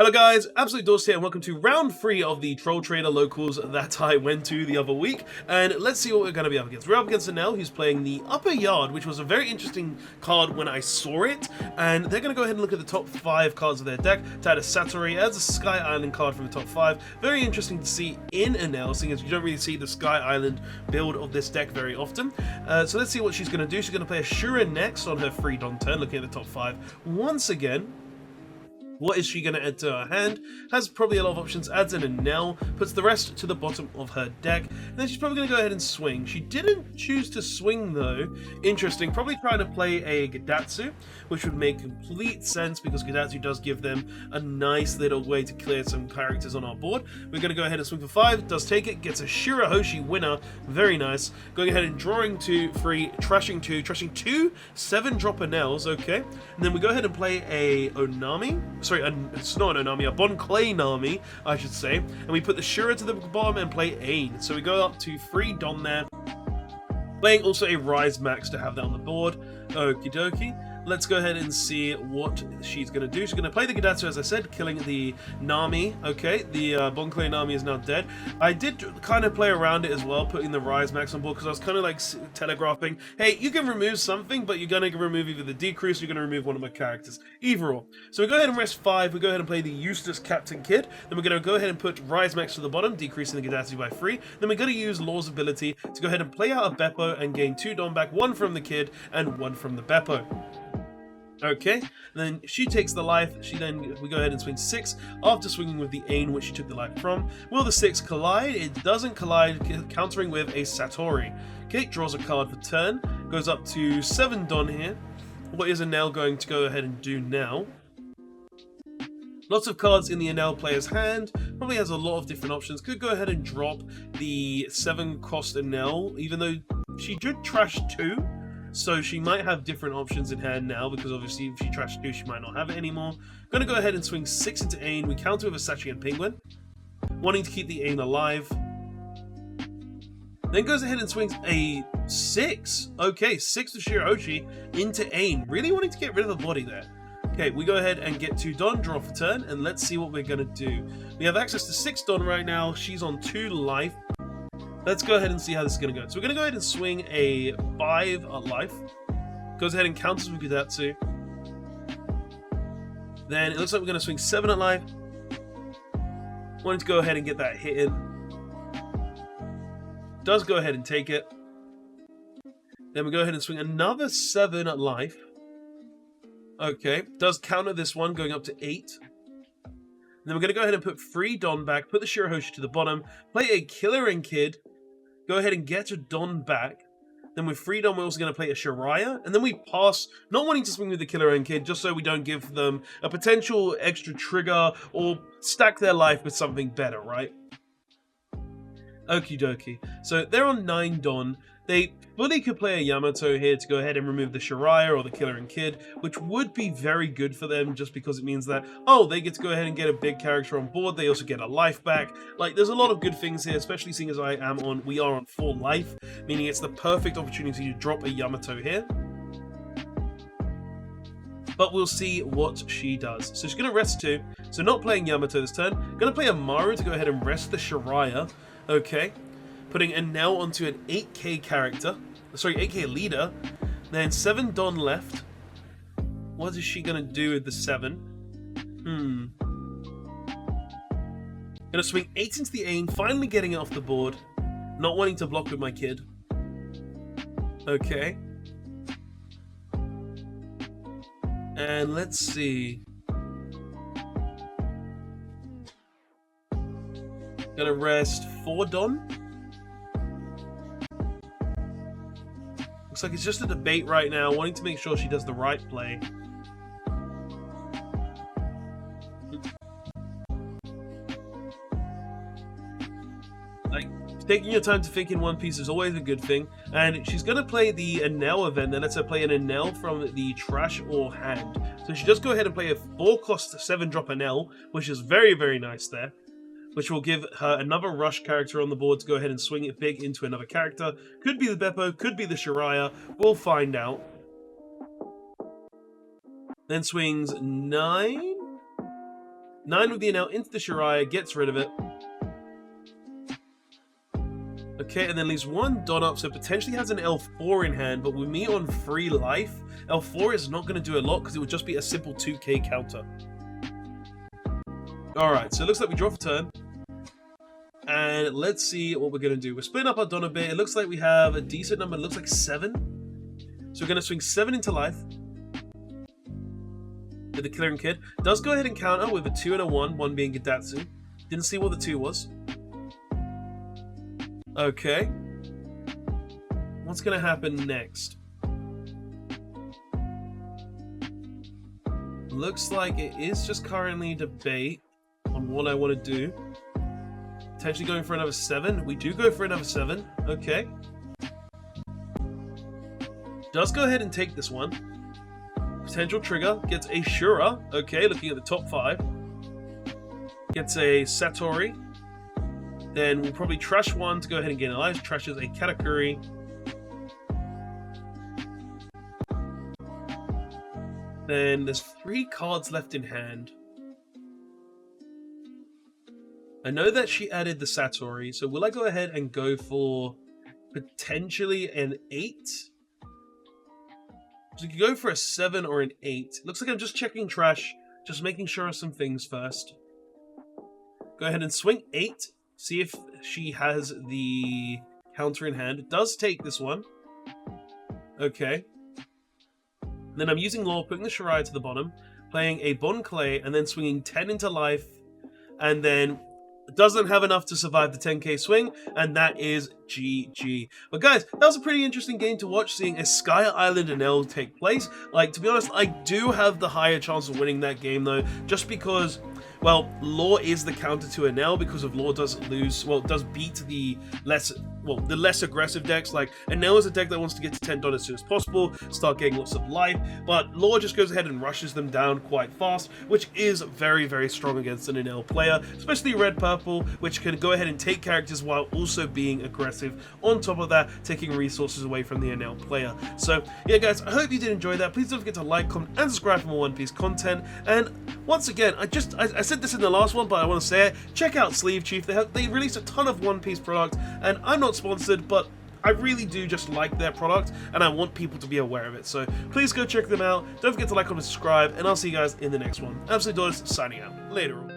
Hello guys, Absolute Doors here and welcome to round 3 of the Troll Trader locals that I went to the other week. And let's see what we're going to be up against. We're up against Enel, who's playing the Upper Yard, which was a very interesting card when I saw it. And they're going to go ahead and look at the top 5 cards of their deck. To add a Satori as a Sky Island card from the top 5. Very interesting to see in Enel, seeing as you don't really see the Sky Island build of this deck very often. So let's see what she's going to do. She's going to play a Shura next on her free Don turn, looking at the top 5 once again. What is she going to add to her hand? Has probably a lot of options, adds in a Enel, puts the rest to the bottom of her deck, and then she's probably going to go ahead and swing. She didn't choose to swing though. Interesting, probably trying to play a Gidatsu, which would make complete sense because Gidatsu does give them a nice little way to clear some characters on our board. We're going to go ahead and swing for 5, does take it, gets a Shirahoshi winner, very nice. Going ahead and drawing 2, free, trashing 2, 7 drop Enels, okay. And then we go ahead and play a Onami. Sorry, it's not an Onami, a Bon Clay Nami, I should say. And we put the Shura to the bottom and play Ain. So we go up to 3 Don there. Playing also a Rise Max to have that on the board. Okie dokie. Let's go ahead and see what she's going to do. She's going to play the Gidatsu, as I said, killing the Nami. Okay, the Bon Clay Nami is now dead. I did kind of play around it as well, putting the Rise Max on board, because I was kind of like telegraphing, hey, you can remove something, but you're going to remove either the Decrease or you're going to remove one of my characters. Either or. So we go ahead and rest 5. We go ahead and play the Eustace Captain Kid. Then we're going to go ahead and put Rise Max to the bottom, decreasing the Gidatsu by 3. Then we're going to use Law's ability to go ahead and play out a Beppo and gain 2 Don back, 1 from the Kid and 1 from the Beppo. Okay, then she takes the life. We go ahead and swing 6 after swinging with the Ain, which she took the life from. Will the 6 collide? It doesn't collide, countering with a Satori. Okay, draws a card for turn, goes up to 7 Don here. What is Enel going to go ahead and do now? Lots of cards in the Enel player's hand, probably has a lot of different options. Could go ahead and drop the 7 cost Enel, even though she did trash 2. So she might have different options in hand now, because obviously if she trashed 2, she might not have it anymore. Gonna go ahead and swing 6 into Ain. We counter with a Sachi Penguin, wanting to keep the Ain alive. Then goes ahead and swings a 6. Okay, 6 to Shirahoshi into Ain. Really wanting to get rid of the body there. Okay, we go ahead and get 2 Don, draw for turn, and let's see what we're gonna do. We have access to 6 Don right now. She's on 2 life. Let's go ahead and see how this is going to go. So we're going to go ahead and swing a 5 life. Goes ahead and counters with Gidatsu. Then it looks like we're going to swing 7 at life. Wanting to go ahead and get that hit in. Does go ahead and take it. Then we go ahead and swing another 7 at life. Okay. Does counter this one, going up to 8. Then we're going to go ahead and put 3 Don back, put the Shirahoshi to the bottom, play a Killer and Kid, go ahead and get a Don back. Then with 3 Don, we're also going to play a Shiraya, and then we pass, not wanting to swing with the Killer and Kid, just so we don't give them a potential extra trigger or stack their life with something better, right? Okie dokie. So they're on 9 Don. They fully could play a Yamato here to go ahead and remove the Shiraya or the Killer and Kid, which would be very good for them just because it means that, oh, they get to go ahead and get a big character on board. They also get a life back. Like, there's a lot of good things here, especially seeing as we are on 4 life, meaning it's the perfect opportunity to drop a Yamato here. But we'll see what she does. So she's going to rest 2. So not playing Yamato this turn. Going to play a Maru to go ahead and rest the Shiraya. Okay. Putting Enel onto an 8k character. Sorry, 8k leader. Then 7 Don left. What is she going to do with the 7? Gonna swing 8 into the Ain, finally getting it off the board. Not wanting to block with my Kid. Okay. And let's see. Gonna rest 4 Don. Looks like it's just a debate right now, wanting to make sure she does the right play. Like, taking your time to think in one piece is always a good thing. And she's going to play the Enel event, that lets her play an Enel from the trash or hand. So she just go ahead and play a 4-cost 7-drop Enel, which is very, very nice there. Which will give her another rush character on the board to go ahead and swing it big into another character. Could be the Beppo, could be the Shiraya. We'll find out. Then swings 9. 9 with the Enel into the Shiraya, gets rid of it. Okay, and then leaves 1 dot up, so potentially has an L4 in hand, but with me on 3 life, L4 is not going to do a lot because it would just be a simple 2k counter. Alright, so it looks like we draw for turn. And let's see what we're going to do. We're splitting up our Don a bit. It looks like we have a decent number. It looks like 7. So we're going to swing 7 into life. With the Clearing Kid. Does go ahead and counter with a 2 and a 1. 1 being Gidatsu. Didn't see what the 2 was. Okay. What's going to happen next? Looks like it is just currently debate on what I want to do. Potentially going for another 7. We do go for another 7. Okay. Does go ahead and take this one. Potential trigger. Gets a Shura. Okay, looking at the top 5. Gets a Satori. Then we'll probably trash 1 to go ahead and gain a life. Trashes a Katakuri. Then there's 3 cards left in hand. I know that she added the Satori, so will I go ahead and go for potentially an 8? So you could go for a 7 or an 8. Looks like I'm just checking trash, just making sure of some things first. Go ahead and swing 8. See if she has the counter in hand. It does take this one. Okay. Then I'm using Law, putting the Shiraya to the bottom, playing a Bon Clay, and then swinging 10 into life, and then doesn't have enough to survive the 10k swing, and that is GG. But guys, that was a pretty interesting game to watch, seeing a Sky Island Enel take place. Like, to be honest, I do have the higher chance of winning that game though, just because, well, Law is the counter to Enel, because of Law does lose, well, does beat the less aggressive decks. Like, Enel is a deck that wants to get to 10 as soon as possible, start getting lots of life, but Law just goes ahead and rushes them down quite fast, which is very, very strong against an Enel player, especially red-purple, which can go ahead and take characters while also being aggressive. On top of that, taking resources away from the Enel player. So, yeah guys, I hope you did enjoy that. Please don't forget to like, comment, and subscribe for more One Piece content. And once again, I said this in the last one, but I want to say it, check out Sleeve Chief. They released a ton of One Piece product, and I'm not sponsored, but I really do just like their product, and I want people to be aware of it. So please go check them out. Don't forget to like, comment, subscribe, and I'll see you guys in the next one. Absolute Doors, signing out. Later.